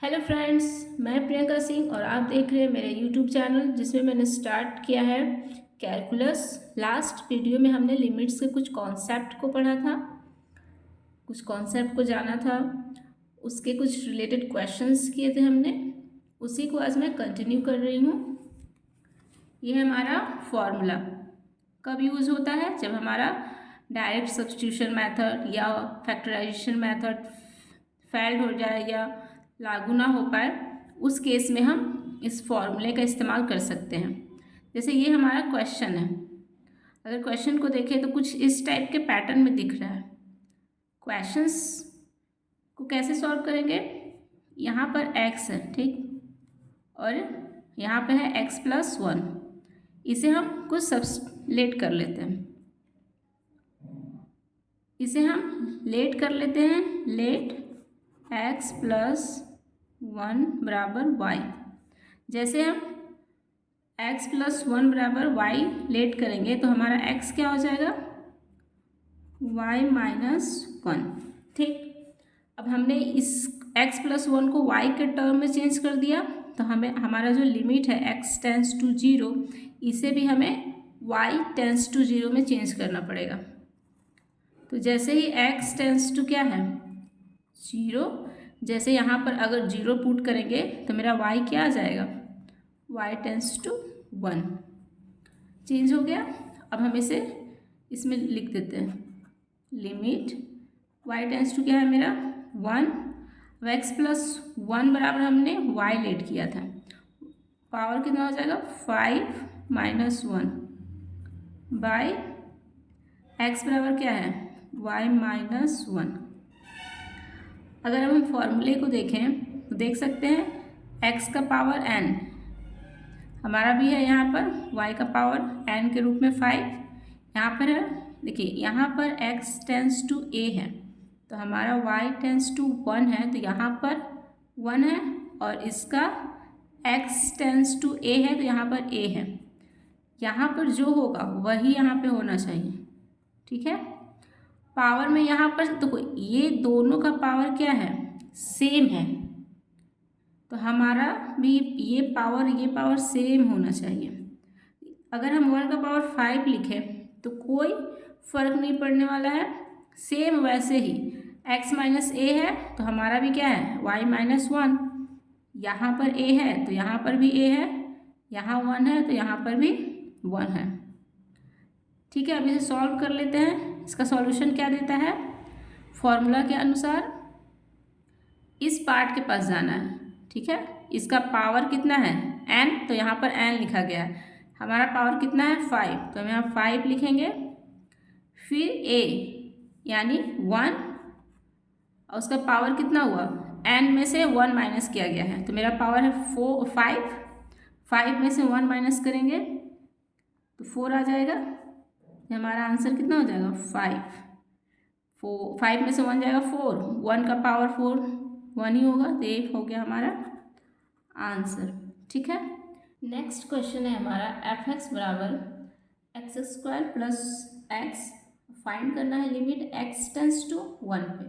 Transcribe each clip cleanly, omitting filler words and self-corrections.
Hello friends, मैं प्रियंका सिंह और आप देख रहे हैं मेरे यूट्यूब चैनल जिसमें मैंने स्टार्ट किया है कैलकुलस। लास्ट वीडियो में हमने लिमिट्स के कुछ कॉन्सेप्ट को पढ़ा था, कुछ कॉन्सेप्ट को जाना था, उसके कुछ रिलेटेड क्वेश्चंस किए थे हमने। उसी को आज मैं कंटिन्यू कर रही हूँ। ये है हमारा फॉर्मूला। कब यूज़ होता है? जब हमारा डायरेक्ट सब्स्टिट्यूशन मेथड या फैक्टराइजेशन मेथड फेल्ड हो जाए या लागू ना हो पाए, उस केस में हम इस फॉर्मूले का इस्तेमाल कर सकते हैं। जैसे ये हमारा क्वेश्चन है, अगर क्वेश्चन को देखें तो कुछ इस टाइप के पैटर्न में दिख रहा है। क्वेश्चंस को कैसे सॉल्व करेंगे? यहाँ पर x है, ठीक, और यहाँ पे है x+1। इसे हम कुछ सब्स्टिट्यूट कर लेते हैं। इसे हम लेट कर लेते हैं, लेट x+1 बराबर y। जैसे हम x+1 बराबर y लेट करेंगे तो हमारा x क्या हो जाएगा? y-1, ठीक। अब हमने इस x+1 को y के टर्म में चेंज कर दिया तो हमें हमारा जो लिमिट है x टेंस टू 0, इसे भी हमें y टेंस टू 0 में चेंज करना पड़ेगा। तो जैसे ही x टेंस टू क्या है? 0, जैसे यहाँ पर अगर 0 पुट करेंगे तो मेरा y क्या आ जाएगा? y टेंस टू 1 चेंज हो गया। अब हम इसे इसमें लिख देते हैं, लिमिट y टेंस टू क्या है मेरा? 1। अब x+1 बराबर हमने y लेट किया था, पावर कितना हो जाएगा? 5-1 बाय x बराबर क्या है? y-1। अगर हम फॉर्मूले को देखें तो देख सकते हैं x का पावर n हमारा भी है, यहाँ पर y का पावर n के रूप में 5 यहाँ पर है। देखिए यहाँ पर x टेंस टू a है तो हमारा y टेंस टू 1 है, तो यहाँ पर 1 है, और इसका x टेंस टू a है तो यहाँ पर a है। यहाँ पर जो होगा वही यहाँ पे होना चाहिए, ठीक है। पावर में यहाँ पर देखो ये दोनों का पावर क्या है? सेम है, तो हमारा भी ये पावर सेम होना चाहिए। अगर हम 1 का पावर 5 लिखें तो कोई फर्क नहीं पड़ने वाला है। सेम वैसे ही x माइनस a है तो हमारा भी क्या है? y-1। यहाँ पर a है तो यहाँ पर भी a है, यहाँ 1 है तो यहाँ पर भी 1 है, ठीक है। अब इसे सॉल्व कर लेते हैं। इसका सॉल्यूशन क्या देता है? फॉर्मूला के अनुसार इस पार्ट के पास जाना है, ठीक है। इसका पावर कितना है? n, तो यहाँ पर n लिखा गया है। हमारा पावर कितना है? 5, तो हम यहाँ 5 लिखेंगे। फिर a यानी 1, और उसका पावर कितना हुआ? n में से 1 माइनस किया गया है तो मेरा पावर है 5। 5 में से 1 माइनस करेंगे तो 4 आ जाएगा। हमारा आंसर कितना हो जाएगा? 5 में से 1 जाएगा 4, 1 का पावर 4 1 ही होगा, तो ये हो गया हमारा आंसर, ठीक है। नेक्स्ट क्वेश्चन है हमारा f(x) बराबर x² प्लस x। फाइंड करना है लिमिट x टेंस टू 1 पे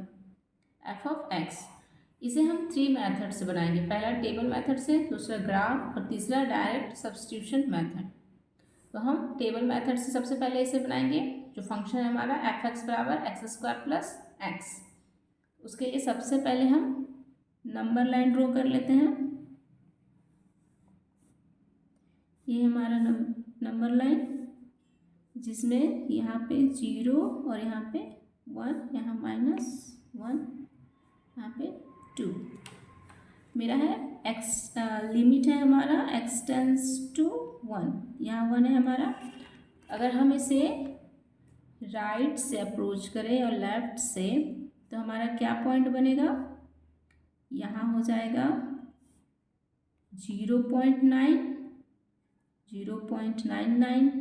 f(x). इसे हम 3 मेथड से बनाएंगे। पहला टेबल मेथड से, दूसरा ग्राफ और तीसरा डायरेक्ट सब्स्टिट्यूशन मेथड। तो हम टेबल मेथड से सबसे पहले इसे बनाएंगे। जो फंक्शन है हमारा f(x) बराबर x² प्लस x, उसके लिए सबसे पहले हम नंबर लाइन ड्रॉ कर लेते हैं। ये हमारा नंबर लाइन जिसमें यहाँ पे 0 और यहाँ पे 1, यहाँ -1, यहाँ पे 2 मेरा है x। लिमिट है हमारा x टेंस टू 1, यहाँ 1 है हमारा। अगर हम इसे राइट से अप्रोच करें और लेफ्ट से तो हमारा क्या पॉइंट बनेगा? यहाँ हो जाएगा 0.9, 0.99,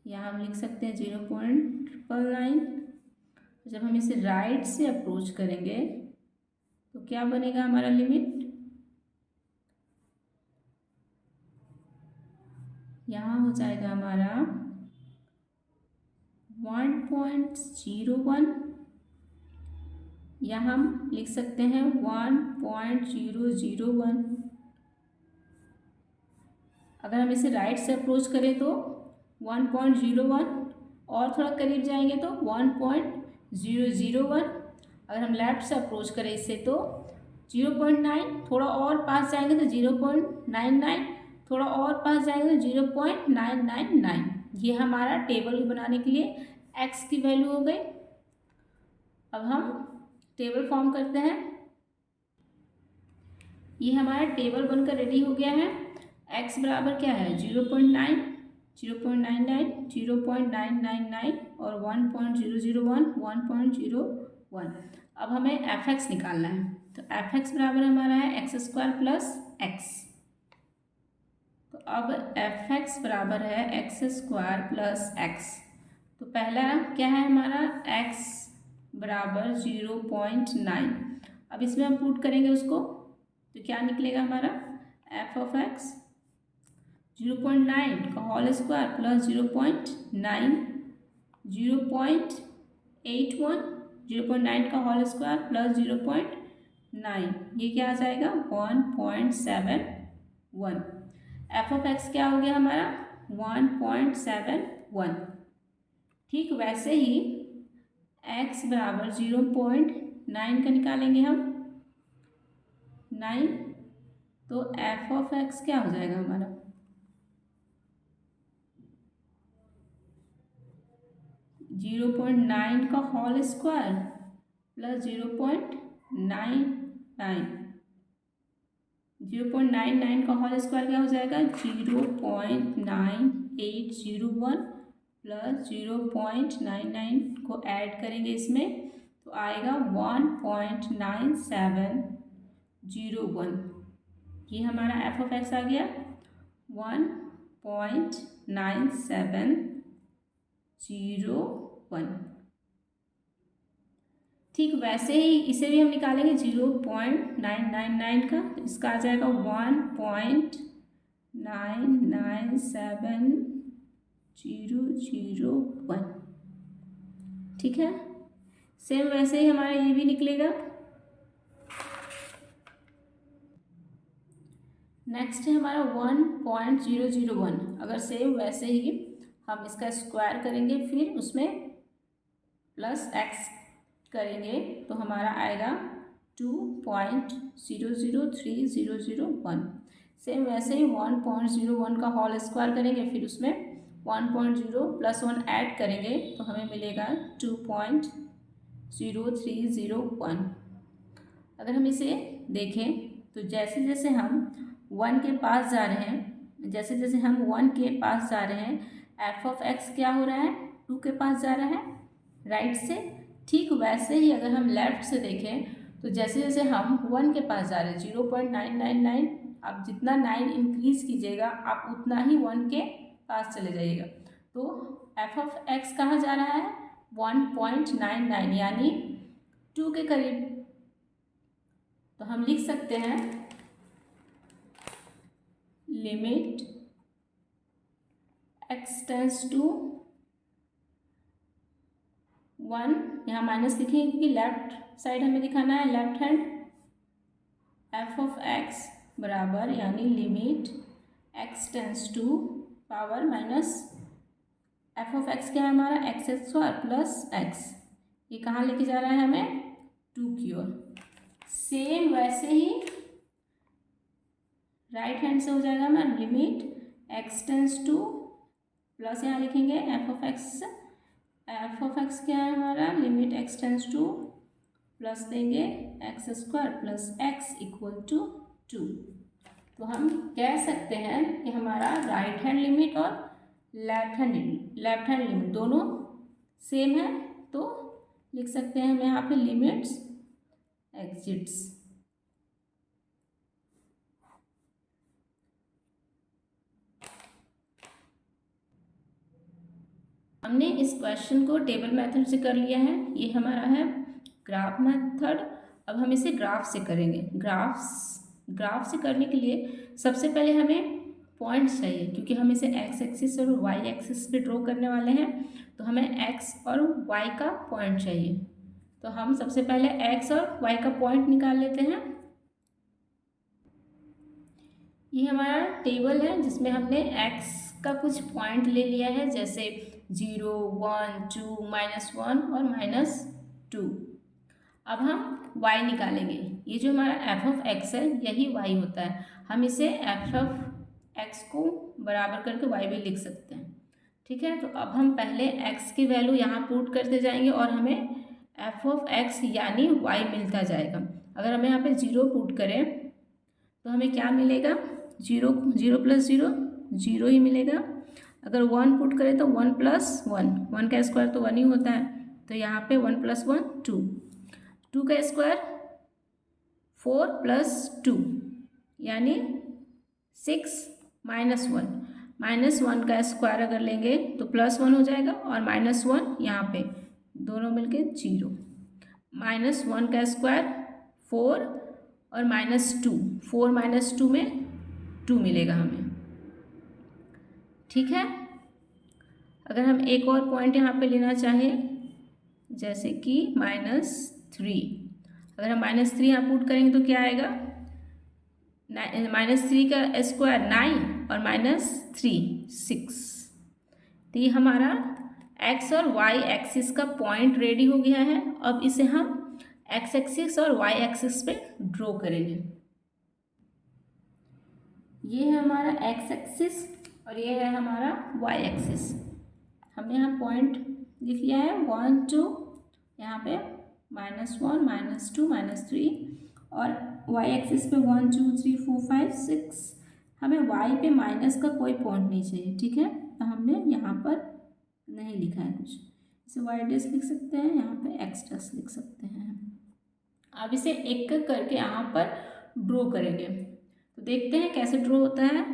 यहाँ हम लिख सकते हैं 0.9। जब हम इसे राइट से अप्रोच करेंगे तो क्या बनेगा हमारा लिमिट? यहाँ हो जाएगा हमारा 1.01, या हम लिख सकते हैं 1.001। अगर हम इसे राइट से अप्रोच करें तो 1.01, और थोड़ा करीब जाएंगे तो 1.001। अगर हम लेफ़्ट से अप्रोच करें इससे तो 0.9, थोड़ा और पास जाएंगे तो 0.99, थोड़ा और पास जाएंगे तो 0.999। ये हमारा टेबल बनाने के लिए x की वैल्यू हो गई। अब हम टेबल फॉर्म करते हैं। ये हमारा टेबल बनकर रेडी हो गया है। x बराबर क्या है 0.9, 0.99, 0.999 और 1.001, 1.01। अब हमें f(x) निकालना है। तो f(x) बराबर हमारा है x² प्लस x। तो अब f(x) बराबर है x² प्लस x। तो पहला क्या है हमारा x बराबर 0.9। अब इसमें हम पुट करेंगे उसको, तो क्या निकलेगा हमारा f(x) 0.9 का होल स्क्वायर प्लस 0.9, 0.81, 0.9 का होल स्क्वायर प्लस 0.9, ये क्या आ जाएगा 1.71। f(x) क्या हो गया हमारा 1.71। ठीक वैसे ही x बराबर 0.9 का निकालेंगे हम 9, तो f(x) क्या हो जाएगा हमारा 0.9 का होल स्क्वायर प्लस 0.99, 0.99 का होल स्क्वायर क्या हो जाएगा 0.9801 प्लस 0.99 को ऐड करेंगे इसमें तो आएगा 1.9701। ये हमारा f(x) आ गया 1.9701। ठीक वैसे ही इसे भी हम निकालेंगे 0.999 का, तो इसका आ जाएगा 1.997001। ठीक है, सेम वैसे ही हमारा ये भी निकलेगा। नेक्स्ट है हमारा 1.001। अगर सेम वैसे ही हम इसका स्क्वायर करेंगे फिर उसमें प्लस x करेंगे तो हमारा आएगा 2.003001। सेम वैसे ही 1.01 का होल स्क्वायर करेंगे फिर उसमें 1.0 प्लस 1 ऐड करेंगे तो हमें मिलेगा 2.0301। अगर हम इसे देखें तो जैसे जैसे हम 1 के पास जा रहे हैं, जैसे जैसे हम 1 के पास जा रहे हैं f(x) क्या हो रहा है 2 के पास जा रहा है राइट से। ठीक वैसे ही अगर हम लेफ्ट से देखें तो जैसे जैसे हम 1 के पास जा रहे हैं 0.999, आप जितना 9 इंक्रीज कीजिएगा आप उतना ही 1 के पास चले जाइएगा। तो f(x) कहाँ जा रहा है 1.99 यानी 2 के करीब। तो हम लिख सकते हैं लिमिट x टेंस टू 1, यहाँ माइनस लिखेंगे क्योंकि लेफ्ट साइड हमें दिखाना है लेफ्ट हैंड। f(x) बराबर यानी limit x tends to power minus f(x) क्या है हमारा x² प्लस x। ये कहाँ लेके जा रहा है हमें 2 की ओर। सेम वैसे ही राइट हैंड से हो जाएगा हमारा limit x tends two plus यहाँ लिखेंगे f(x) क्या है हमारा limit x tends two plus देंगे x² plus x equal to 2। तो हम कह सकते हैं कि हमारा राइट हैंड लिमिट और लेफ्ट हैंड लिमिट दोनों सेम है। तो लिख सकते हैं हम यहाँ पे लिमिट्स एग्जिट्स। हमने इस क्वेश्चन को टेबल मेथड से कर लिया है। ये हमारा है ग्राफ मेथड। अब हम इसे ग्राफ से करेंगे। ग्राफ से करने के लिए सबसे पहले हमें पॉइंट्स चाहिए क्योंकि हम इसे x एक्सिस और y एक्सिस पे ड्रॉ करने वाले हैं। तो हमें x और y का पॉइंट चाहिए। तो हम सबसे पहले x और y का पॉइंट निकाल लेते हैं। ये हमारा टेबल है जिसमें हमने x का कुछ पॉइंट ले लिया है, जैसे 0, 1, 2, -1 और -2। अब हम y निकालेंगे। ये जो हमारा f(x) है यही y होता है। हम इसे f(x) को बराबर करके y भी लिख सकते हैं। ठीक है, तो अब हम पहले x की वैल्यू यहाँ पुट करते जाएंगे और हमें f(x) यानी y मिलता जाएगा। अगर हम यहाँ पे 0 पुट करें तो हमें क्या मिलेगा? 0 + 0 0 ही मिलेगा। अगर 1 पुट करें तो 1 + 1, 1 का स्क्वायर तो 1 ही होता है, तो यहाँ पे 1 + 1 2, 2 का स्क्वायर 4 + 2 यानी 6 -1, -1 का स्क्वायर अगर लेंगे तो +1 हो जाएगा और -1 यहाँ पे दोनों मिलके 0, -1 का स्क्वायर 4 और -2, 4 - 2 में 2 मिलेगा हमें। ठीक है, अगर हम एक और पॉइंट यहाँ पे लेना चाहें जैसे कि -3, अगर हम -3 यहाँ पुट करेंगे तो क्या आएगा? -3 का स्क्वायर 9 और -3 6। तो ये हमारा x और y एक्सिस का पॉइंट रेडी हो गया है। अब इसे हम x एक्सिस और y एक्सिस पे ड्रॉ करेंगे। ये है हमारा x एक्सिस और ये है हमारा y एक्सिस। हमने यहाँ पॉइंट लिख लिया है 1 2, यहाँ पे -1 -2 -3 और y एक्सिस पे 1 2 3 4 5 6। हमें y पे माइनस का कोई पॉइंट नहीं चाहिए। ठीक है, तो हमने यहाँ पर नहीं लिखा है कुछ, इसे y' लिख सकते हैं, यहाँ पे x' लिख सकते हैं। अब इसे एक करके यहाँ पर ड्रॉ करेंगे, तो देखते हैं कैसे ड्रॉ होता है।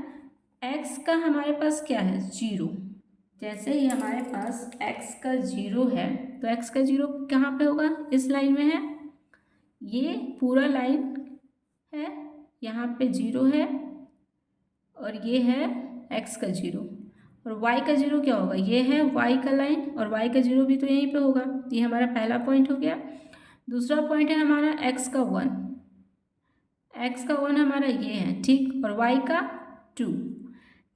x का हमारे पास क्या है? 0। जैसे ही हमारे पास x का 0 है तो x का 0 कहाँ पे होगा? इस लाइन में है, ये पूरा लाइन है, यहाँ पे 0 है और ये है x का 0। और y का 0 क्या होगा? ये है y का लाइन और y का 0 भी तो यहीं पे होगा। ये हमारा पहला पॉइंट हो गया। दूसरा पॉइंट है हमारा x का 1, x का 1 हमारा ये है, ठीक, और y का 2।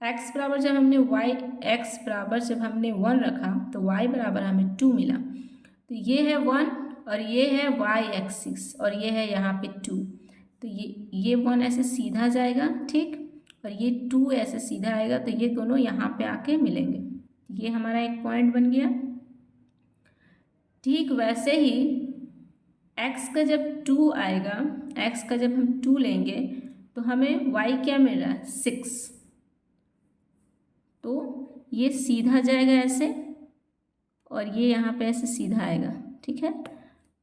x बराबर जब हमने 1 रखा तो y बराबर हमें 2 मिला। तो ये है 1 और ये है y एक्सिस और ये है यहाँ पे 2। तो ये 1 ऐसे सीधा जाएगा, ठीक, और ये 2 ऐसे सीधा आएगा, तो ये दोनों यहाँ पे आके मिलेंगे। ये हमारा एक पॉइंट बन गया। ठीक वैसे ही x का जब 2 आएगा, x का जब हम 2 लेंगे तो हमें y क्या मिल रहा है? 6। तो ये सीधा जाएगा ऐसे और ये यहाँ पे ऐसे सीधा आएगा। ठीक है,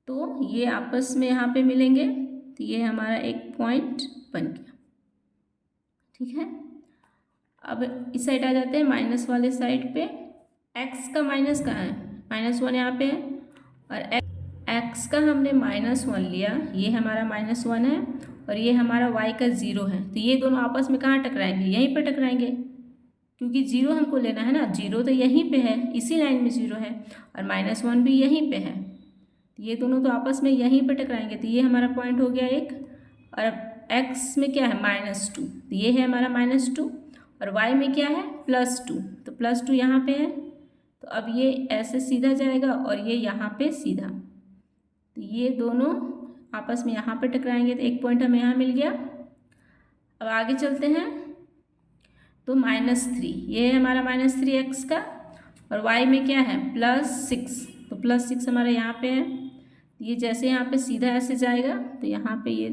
तो ये आपस में यहाँ पे मिलेंगे, तो ये हमारा एक पॉइंट बन गया। ठीक है, अब इस साइड आ जाते हैं माइनस वाले साइड पे। x का माइनस कहाँ है? -1 यहाँ पे है और x का हमने -1 लिया, ये हमारा -1 है और ये हमारा y का 0 है। तो ये दोनों आपस में कहाँ टकराएंगे? यहीं पर टकराएंगे, क्योंकि 0 हमको लेना है ना। 0 तो यहीं पे है, इसी लाइन में 0 है और -1 भी यहीं पे है, ये दोनों तो आपस में यहीं पे टकराएंगे। तो ये हमारा पॉइंट हो गया एक। और अब x में क्या है? -2, तो ये है हमारा -2 और y में क्या है? +2, तो +2 यहाँ पे है। तो अब ये ऐसे सीधा जाएगा और ये यहाँ पे सीधा, तो ये दोनों आपस में यहाँ पे टकराएंगे, तो एक पॉइंट हमें यहाँ मिल गया। अब आगे चलते हैं, तो -3, ये है हमारा -3x का और y में क्या है? +6, तो +6 हमारा यहाँ पे है। ये जैसे यहाँ पे सीधा ऐसे जाएगा तो यहाँ पे ये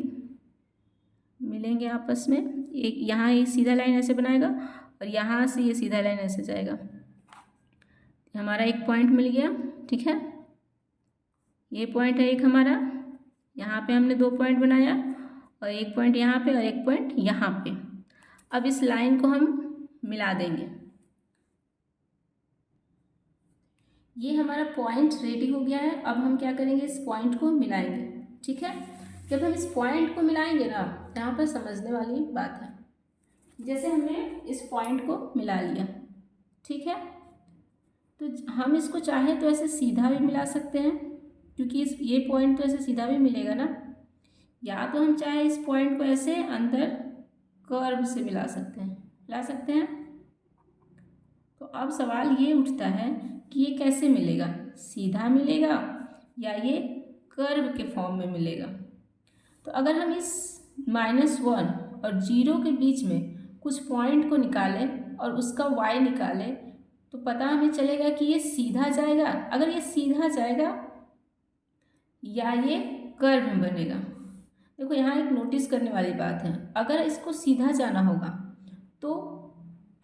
मिलेंगे आपस में। एक यहाँ ये सीधा लाइन ऐसे बनाएगा और यहाँ से ये सीधा लाइन ऐसे जाएगा, हमारा एक पॉइंट मिल गया। ठीक है, ये पॉइंट है एक हमारा, यहाँ पे हमने 2 पॉइंट बनाया और एक पॉइंट यहाँ पे और एक पॉइंट यहाँ पे। अब इस लाइन को हम मिला देंगे। ये हमारा पॉइंट रेडी हो गया है। अब हम क्या करेंगे? इस पॉइंट को मिलाएंगे। ठीक है, जब हम इस पॉइंट को मिलाएंगे ना, यहाँ पर समझने वाली बात है। जैसे हमने इस पॉइंट को मिला लिया, ठीक है, तो हम इसको चाहे तो ऐसे सीधा भी मिला सकते हैं, क्योंकि ये पॉइंट तो ऐसे सीधा भी मिलेगा ना, या तो हम चाहे इस पॉइंट को ऐसे अंदर कर्व से मिला सकते हैं। तो अब सवाल ये उठता है कि ये कैसे मिलेगा, सीधा मिलेगा या ये कर्व के फॉर्म में मिलेगा। तो अगर हम इस -1 और 0 के बीच में कुछ पॉइंट को निकालें और उसका y निकालें तो पता हमें चलेगा कि ये सीधा जाएगा, अगर ये सीधा जाएगा या ये कर्व में बनेगा। देखो यहाँ एक नोटिस करने वाली बात है, अगर इसको सीधा जाना होगा तो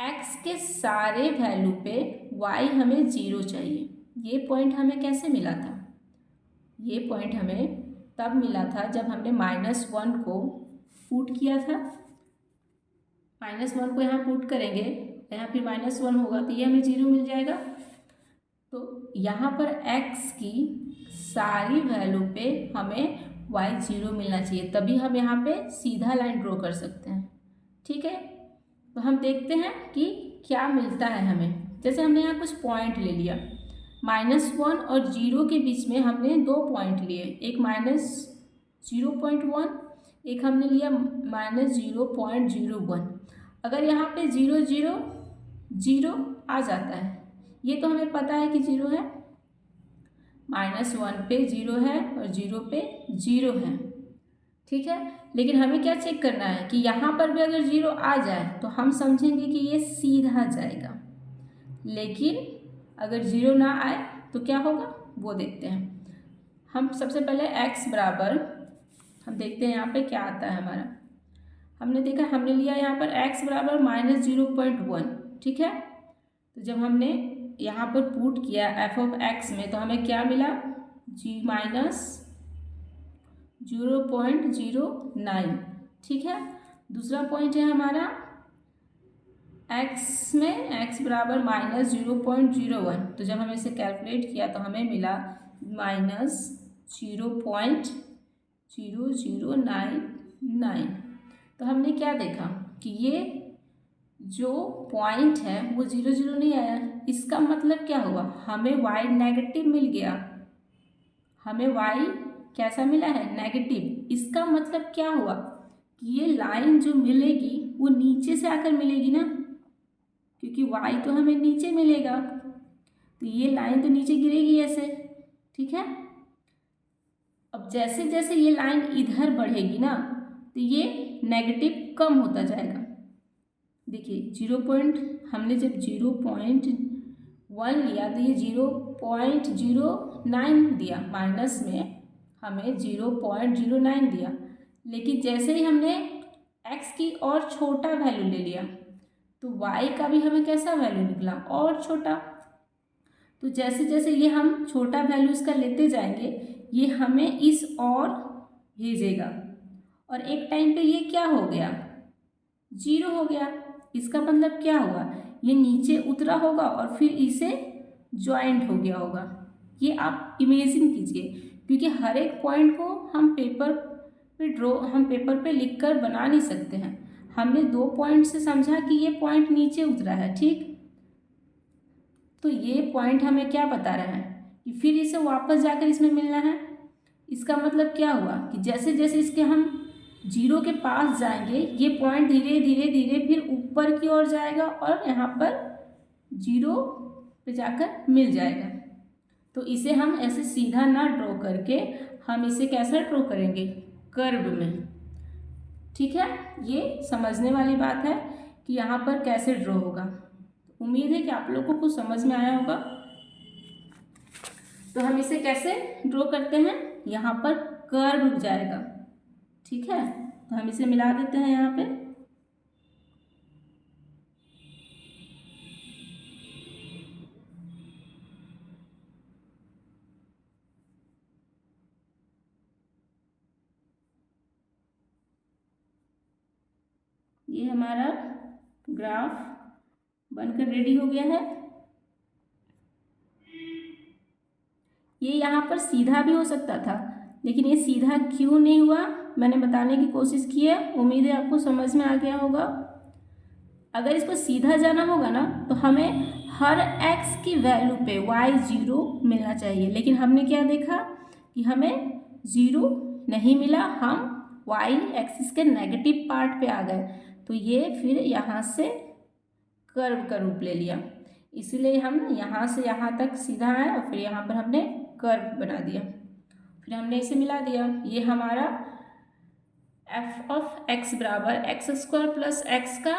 x के सारे वैल्यू पे y हमें 0 चाहिए। ये पॉइंट हमें कैसे मिला था, ये पॉइंट हमें तब मिला था जब हमने -1 को पुट किया था। -1 को यहाँ पुट करेंगे, यहाँ फिर -1 होगा तो ये हमें 0 मिल जाएगा। तो यहाँ पर x की सारी वैल्यू पे हमें y 0 मिलना चाहिए, तभी हम यहाँ पे सीधा लाइन ड्रॉ कर सकते हैं। ठीक है, तो हम देखते हैं कि क्या मिलता है हमें। जैसे हमने यहाँ कुछ पॉइंट ले लिया, -1 और 0 के बीच में हमने 2 पॉइंट लिए, एक -0.1, एक हमने लिया -0.01। अगर यहाँ पे 0 0 0 आ जाता है, ये तो हमें पता है कि 0 है, -1 पे 0 है और 0 पे 0 है। ठीक है, लेकिन हमें क्या चेक करना है कि यहाँ पर भी अगर 0 आ जाए तो हम समझेंगे कि ये सीधा जाएगा, लेकिन अगर 0 ना आए तो क्या होगा वो देखते हैं। हम सबसे पहले x बराबर, हम देखते हैं यहाँ पे क्या आता है हमारा। हमने देखा, हमने लिया यहाँ पर x बराबर -0.1। ठीक है, तो जब हमने यहाँ पर पुट किया f(x) में तो हमें क्या मिला, -0.09। ठीक है, दूसरा पॉइंट है हमारा x में, x बराबर -0.01। तो जब हमने इसे कैलकुलेट किया तो हमें मिला -0.0099। तो हमने क्या देखा कि ये जो पॉइंट है वो 0 0 नहीं आया, इसका मतलब क्या हुआ, हमें y नेगेटिव मिल गया, हमें y कैसा मिला है, नेगेटिव। इसका मतलब क्या हुआ कि ये लाइन जो मिलेगी वो नीचे से आकर मिलेगी ना, क्योंकि y तो हमें नीचे मिलेगा, तो ये लाइन तो नीचे गिरेगी ऐसे। ठीक है, अब जैसे जैसे ये लाइन इधर बढ़ेगी ना तो ये नेगेटिव कम होता जाएगा। देखिए 0. हमने जब 0.1 लिया तो ये 0.09 दिया, माइनस में हमें 0.09 दिया, लेकिन जैसे ही हमने x की और छोटा वैल्यू ले लिया तो y का भी हमें कैसा वैल्यू निकला, और छोटा। तो जैसे जैसे ये हम छोटा वैल्यू इसका लेते जाएंगे ये हमें इस और भेजेगा, और एक टाइम पे ये क्या हो गया, 0 हो गया। इसका मतलब क्या हुआ, ये नीचे उतरा होगा और फिर इसे ज्वाइंट हो गया होगा। ये आप इमेजिन कीजिए, क्योंकि हर एक पॉइंट को हम पेपर पे लिखकर बना नहीं सकते हैं। हमने 2 पॉइंट से समझा कि ये पॉइंट नीचे उतरा है, ठीक, तो ये पॉइंट हमें क्या बता रहा है कि फिर इसे वापस जाकर इसमें मिलना है। इसका मतलब क्या हुआ कि जैसे जैसे इसके हम 0 के पास जाएंगे ये पॉइंट धीरे धीरे धीरे फिर ऊपर की ओर जाएगा और यहाँ पर 0 पे जाकर मिल जाएगा। तो इसे हम ऐसे सीधा ना ड्रॉ करके हम इसे कैसे ड्रॉ करेंगे, कर्व में। ठीक है, ये समझने वाली बात है कि यहाँ पर कैसे ड्रॉ होगा। उम्मीद है कि आप लोगों को समझ में आया होगा। तो हम इसे कैसे ड्रॉ करते हैं, यहाँ पर कर्व जाएगा। ठीक है, तो हम इसे मिला देते हैं यहाँ पे। ये हमारा ग्राफ बनकर रेडी हो गया है। ये यहाँ पर सीधा भी हो सकता था, लेकिन ये सीधा क्यों नहीं हुआ मैंने बताने की कोशिश की है। उम्मीद है आपको समझ में आ गया होगा। अगर इसको सीधा जाना होगा ना तो हमें हर x की वैल्यू पे y 0 मिलना चाहिए, लेकिन हमने क्या देखा कि हमें 0 नहीं मिला, हम वाई एक्सिस के नेगेटिव पार्ट पे आ गए, तो ये फिर यहाँ से कर्व का रूप ले लिया, इसीलिए हम यहाँ से यहाँ तक सीधा आए और फिर यहाँ पर हमने कर्व बना दिया, फिर हमने इसे मिला दिया। ये हमारा एफ ऑफ एक्स बराबर एक्स स्क्वायर प्लस एक्स का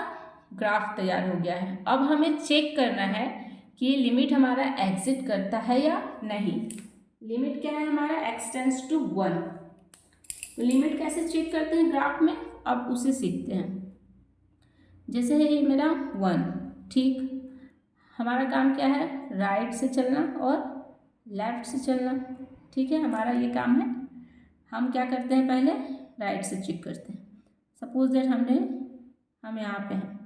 ग्राफ तैयार हो गया है। अब हमें चेक करना है कि ये लिमिट हमारा एग्जिट करता है या नहीं। लिमिट क्या है हमारा, एक्स टेंड्स टू 1। तो लिमिट कैसे चेक करते हैं ग्राफ में, अब उसे सीखते हैं। जैसे है ये मेरा 1, ठीक, हमारा काम क्या है, राइट से चलना और लेफ्ट से चलना, ठीक है, हमारा ये काम है। हम क्या करते हैं, पहले राइट से चेक करते हैं। सपोज दैट हम यहाँ पे हैं,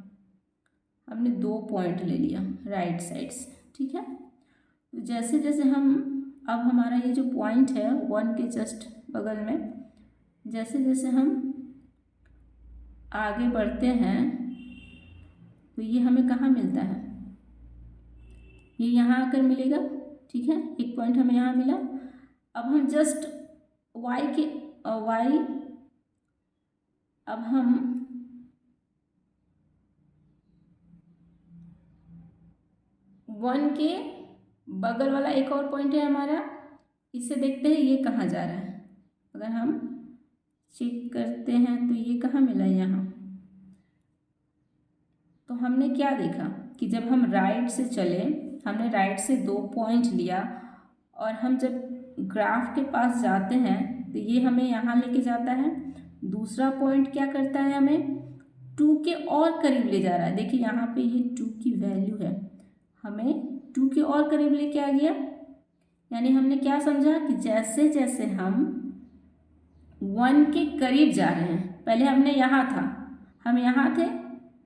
हमने 2 पॉइंट ले लिया राइट साइड से, ठीक है। तो जैसे जैसे अब हमारा ये जो पॉइंट है 1 के जस्ट बगल में, जैसे जैसे हम आगे बढ़ते हैं तो ये हमें कहाँ मिलता है, ये यहाँ आकर मिलेगा, ठीक है, एक पॉइंट हमें यहाँ मिला। अब हम जस्ट अब हम वन के बगल वाला एक और पॉइंट है हमारा, इसे देखते हैं ये कहाँ जा रहा है। अगर हम चेक करते हैं तो ये कहाँ मिला, यहाँ। तो हमने क्या देखा कि जब हम राइट से चले, हमने राइट से 2 पॉइंट लिया और हम जब ग्राफ के पास जाते हैं तो ये हमें यहाँ लेके जाता है। दूसरा पॉइंट क्या करता है, हमें 2 के और करीब ले जा रहा है। देखिए यहाँ पे ये 2 की वैल्यू है, हमें 2 के और करीब लेके आ गया। यानी हमने क्या समझा कि जैसे जैसे हम 1 के करीब जा रहे हैं, पहले हमने यहाँ था, हम यहाँ थे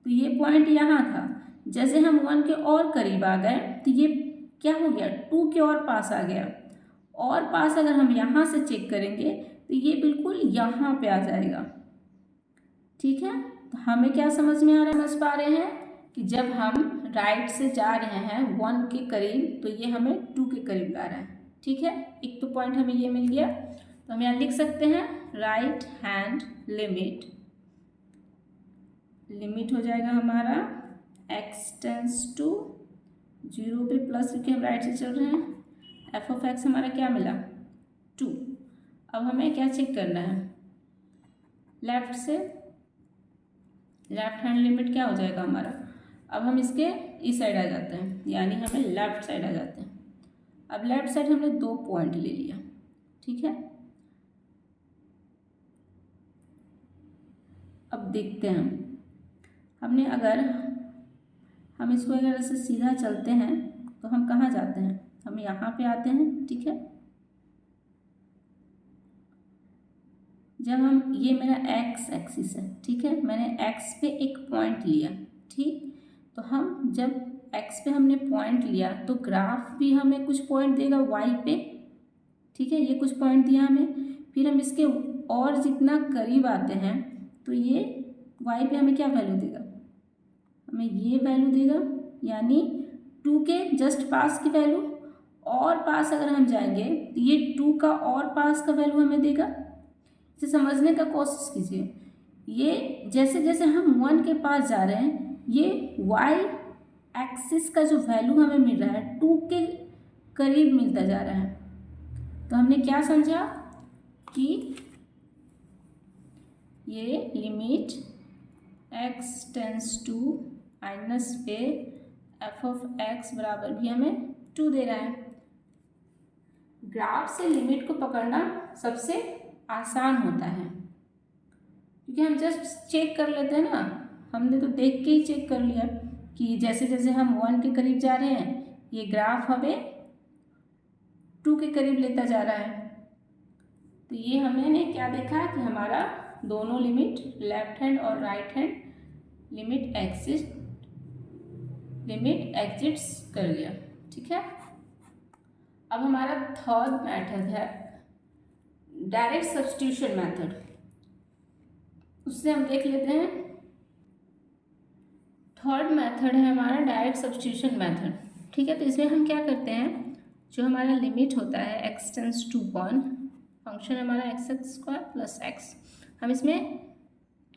तो ये पॉइंट यहाँ था, जैसे हम 1 के और करीब आ गए तो ये क्या हो गया, 2 के और पास आ गया। और पास अगर हम यहाँ से चेक करेंगे तो ये बिल्कुल यहाँ पे आ जाएगा, ठीक है। तो हमें क्या समझ में आ रहा है, समझ पा रहे हैं कि जब हम राइट से जा रहे हैं 1 के करीब तो ये हमें 2 के करीब ला रहा है, ठीक है। एक तो पॉइंट हमें ये मिल गया, तो हम यहाँ लिख सकते हैं राइट हैंड लिमिट हो जाएगा हमारा एक्स टेंस टू 0 पे प्लस, क्योंकि हम राइट से चल रहे हैं। एफ ऑफ एक्स हमारा क्या मिला, 2। अब हमें क्या चेक करना है, लेफ्ट से, लेफ्ट हैंड लिमिट क्या हो जाएगा हमारा। अब हम इसके इस साइड आ जाते हैं, यानी हमें लेफ्ट साइड आ जाते हैं। अब लेफ्ट साइड हमने 2 पॉइंट ले लिया, ठीक है। अब देखते हैं हमने, अगर हम इसको अगर ऐसे सीधा चलते हैं तो हम कहाँ जाते हैं, हम यहाँ पे आते हैं, ठीक है। जब हम, ये मेरा एक्स एक्सिस है, ठीक है, मैंने एक्स पे एक पॉइंट लिया, ठीक। तो हम जब एक्स पे हमने पॉइंट लिया तो ग्राफ भी हमें कुछ पॉइंट देगा वाई पे, ठीक है, ये कुछ पॉइंट दिया हमें। फिर हम इसके और जितना करीब आते हैं तो ये वाई पे हमें क्या वैल्यू देगा, हमें ये वैल्यू देगा, यानी 2 के जस्ट पास की वैल्यू। और पास अगर हम जाएंगे तो ये 2 का और पास का वैल्यू हमें देगा। इसे समझने का कोशिश कीजिए, ये जैसे जैसे हम 1 के पास जा रहे हैं, ये वाई एक्सिस का जो वैल्यू हमें मिल रहा है 2 के करीब मिलता जा रहा है। तो हमने क्या समझा कि ये limit x tends to minus पे एफ ऑफ एक्स बराबर भी हमें 2 दे रहा है। ग्राफ से लिमिट को पकड़ना सबसे आसान होता है, क्योंकि हम जस्ट चेक कर लेते हैं ना, हमने तो देख के ही चेक कर लिया कि जैसे जैसे हम 1 के करीब जा रहे हैं ये ग्राफ हमें 2 के करीब लेता जा रहा है। तो ये हमने क्या देखा कि हमारा दोनों लिमिट, लेफ्ट हैंड और राइट हैंड लिमिट एग्जिट्स कर लिया, ठीक है। अब हमारा थर्ड मेथड है डायरेक्ट सब्स्टिट्यूशन मेथड, उससे हम देख लेते हैं। थर्ड मेथड है हमारा डायरेक्ट सब्स्टिट्यूशन मेथड, ठीक है। तो इसमें हम क्या करते हैं, जो हमारा लिमिट होता है एक्स टेंस टू 1, फंक्शन हमारा x² प्लस x, हम इसमें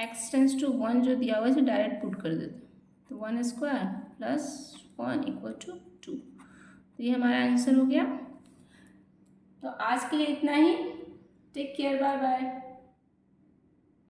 x टेंस टू 1 जो दिया हुआ है इसे डायरेक्ट पुट कर देते हैं, तो 1² प्लस 1 इक्वल टू 2। तो ये हमारा आंसर हो गया। तो आज के लिए इतना ही। Take care, bye bye.